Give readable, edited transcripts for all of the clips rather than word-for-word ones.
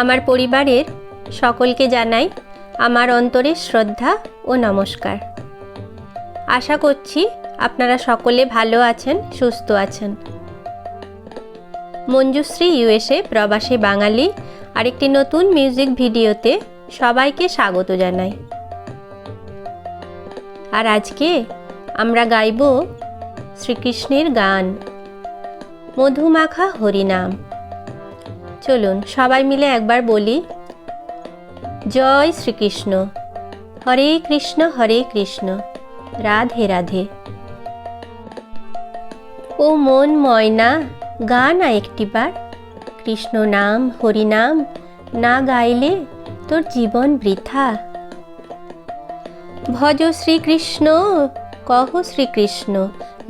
আমার পরিবারের সকলকে জানাই আমার অন্তরের শ্রদ্ধা ও নমস্কার। আশা করছি আপনারা সকলে ভালো আছেন, সুস্থ আছেন। মঞ্জুশ্রী ইউএসএ প্রবাসী বাঙালি আরেকটি নতুন মিউজিক ভিডিওতে সবাইকে স্বাগত জানাই। আর আজকে আমরা গাইব শ্রীকৃষ্ণের গান মধুমাখা হরিনাম। চলুন সবাই মিলে একবার বলি, জয় শ্রীকৃষ্ণ, হরে কৃষ্ণ রাধে রাধে। ও মন ময়না গা না একটিবার, কৃষ্ণ নাম হরিনাম না গাইলে তোর জীবন বৃথা। ভজ শ্রীকৃষ্ণ কহ শ্রীকৃষ্ণ,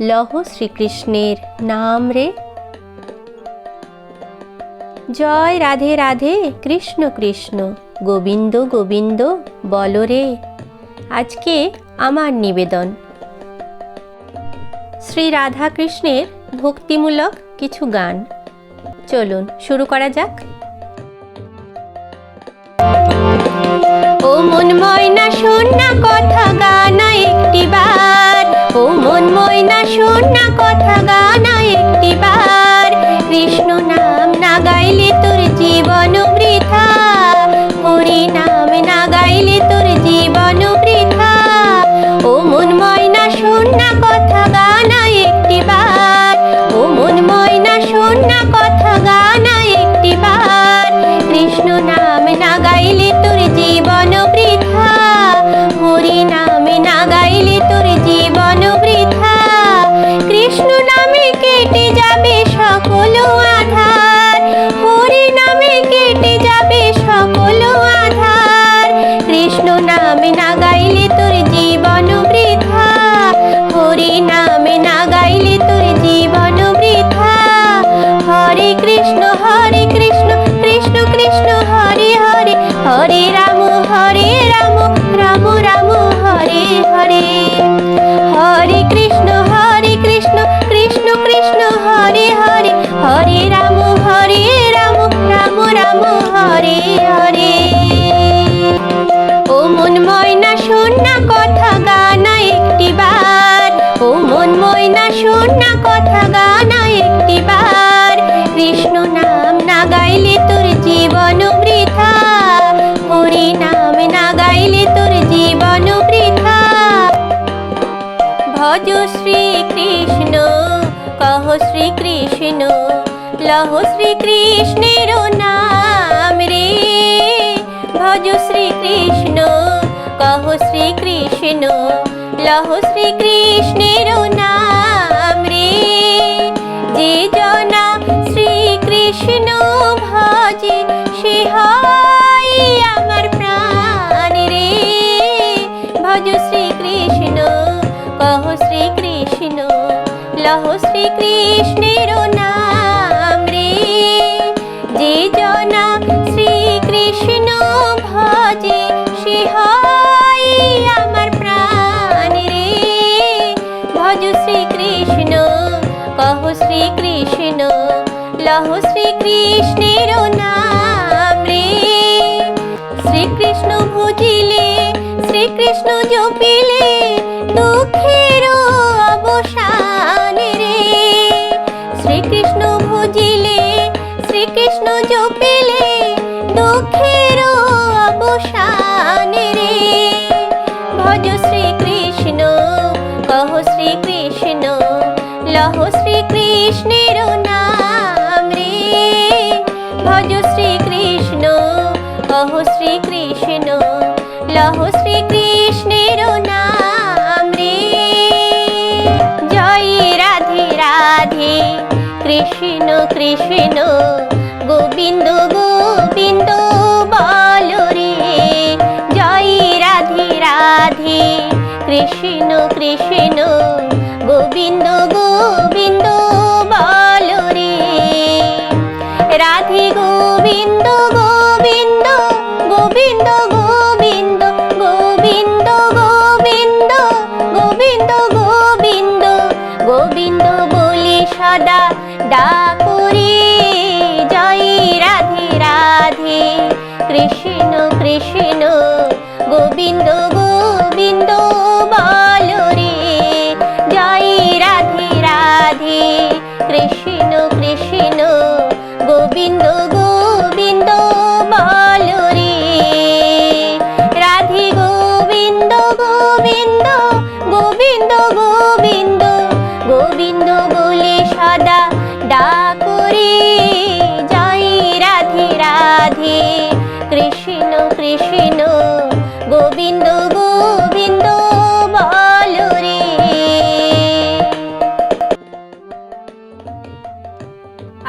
লহ শ্রীকৃষ্ণের নাম রে। জয় রাধে রাধে কৃষ্ণ কৃষ্ণ, গোবিন্দ গোবিন্দ বল রে। আজকে আমার নিবেদন শ্রী রাধা কৃষ্ণের ভক্তিমূলক কিছু গান। চলুন শুরু করা যাক। ও মন ময়না শোন না কথা গানা একটিবার, ও মন ময়না শোন না কথা গানা একটিবার। কৃষ্ণ নাম না গাইলে তোর জীবন বৃথা, হরি নাম না গাইলে তোর জীবন বৃথা। ও মন ময়না শোন না কথা গানা একটিবার, ও মন ময়না শোন না কথা গানা একটিবার। কৃষ্ণ নাম না গাইলে তোর জীবন বৃথা, হরি নাম না গাইলে তোর জীবন বৃথা। কৃষ্ণ নামে কেটে যাবে সকল আধার, হরি নামে কেটে যাবে সকল আধার। কৃষ্ণ নাম না গাইলে তোর জীবন বৃথা, হরি নাম না গাইলে তোর জীবন বৃথা। হরে কৃষ্ণ কৃষ্ণ কৃষ্ণ হরে হরে, হরে রাম রাম রাম হরে হরে। হরে কৃষ্ণ কৃষ্ণ কৃষ্ণ হরে হরে, হরে রাম রাম রাম হরে হরে। ও মন ময়না শোন না কথা গানা একটিবার, ও মন ময়না শোন না কথা গানা একটিবার। কৃষ্ণ নাম না গাইলে তোর জীবন বৃথা, হরি নাম না গাইলে তোর জীবন বৃথা। ভজ শ্রীকৃষ্ণ কহ শ্রীকৃষ্ণ, লহ শ্রীকৃষ্ণের নাম রে। ভজ শ্রীকৃষ্ণ কহ শ্রীকৃষ্ণ, লহ শ্রীকৃষ্ণের নাম রে। যে জনা শ্রীকৃষ্ণ ভজে সে হয় আমার প্রাণ রে। ভজ শ্রীকৃষ্ণ কহ শ্রীকৃষ্ণ, লহ শ্রীকৃষ্ণের নাম রে। যে জনা শ্রীকৃষ্ণ ভজে সে হয় আমার প্রাণ রে। ভজ শ্রীকৃষ্ণ কহ শ্রীকৃষ্ণ, লহ শ্রীকৃষ্ণের নাম রে। শ্রীকৃষ্ণ ভজিলে শ্রীকৃষ্ণ জপিলে দুঃখের অবসান রে। শ্রীকৃষ্ণ ভজিলে শ্রীকৃষ্ণ জপিলে দুঃখের অবসান রে। ভজ শ্রীকৃষ্ণ কহ শ্রীকৃষ্ণ, লহ শ্রীকৃষ্ণের নাম রে। ভজ শ্রীকৃষ্ণ কহ শ্রীকৃষ্ণ, লহ শ্রীকৃষ্ণের নাম রে। জয় রাধে রাধে কৃষ্ণ কৃষ্ণ, গোবিন্দ গোবিন্দ বল রে। জয় রাধে রাধে কৃষ্ণ কৃষ্ণ, গোবিন্দ গোবিন্দ বল রে। রাধে গোবিন্দ গোবিন্দ গোবিন্দ গোবিন্দ গোবিন্দ গোবিন্দ গোবিন্দ গোবিন্দ গোবিন্দ বলে সদা ডাকরে। জয় রাধে রাধে কৃষ্ণ কৃষ্ণ গোবিন্দ গোবিন্দ বলো রে, জয় রাধে রাধে কৃষ্ণ কৃষ্ণ গোবিন্দ গোবিন্দ বলো রে, রাধে গোবিন্দ গোবিন্দ গোবিন্দ গোবিন্দ গোবিন্দ বলে সদা ডাকো রে, জয় রাধে রাধে কৃষ্ণ কৃষ্ণ গোবিন্দ গোবিন্দ বলো রে।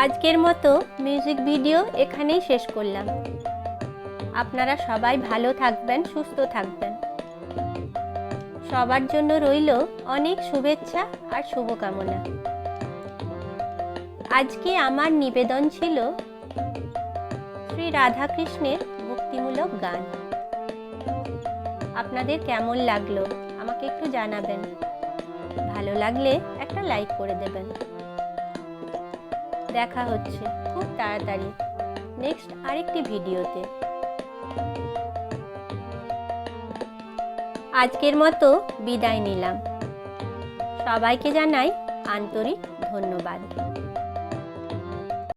আজকের মতো মিউজিক ভিডিও এখানেই শেষ করলাম। আপনারা সবাই ভালো থাকবেন, সুস্থ থাকবেন। সবার জন্য রইল অনেক শুভেচ্ছা আর শুভকামনা। আজকে আমার নিবেদন ছিল শ্রী রাধাকৃষ্ণের ভক্তিমূলক গান। আপনাদের কেমন লাগলো আমাকে একটু জানাবেন। ভালো লাগলে একটা লাইক করে দেবেন। দেখা হচ্ছে খুব তাড়াতাড়ি নেক্সট আরেকটি ভিডিওতে। আজকের মতো বিদায় নিলাম। সবাইকে জানাই আন্তরিক ধন্যবাদ।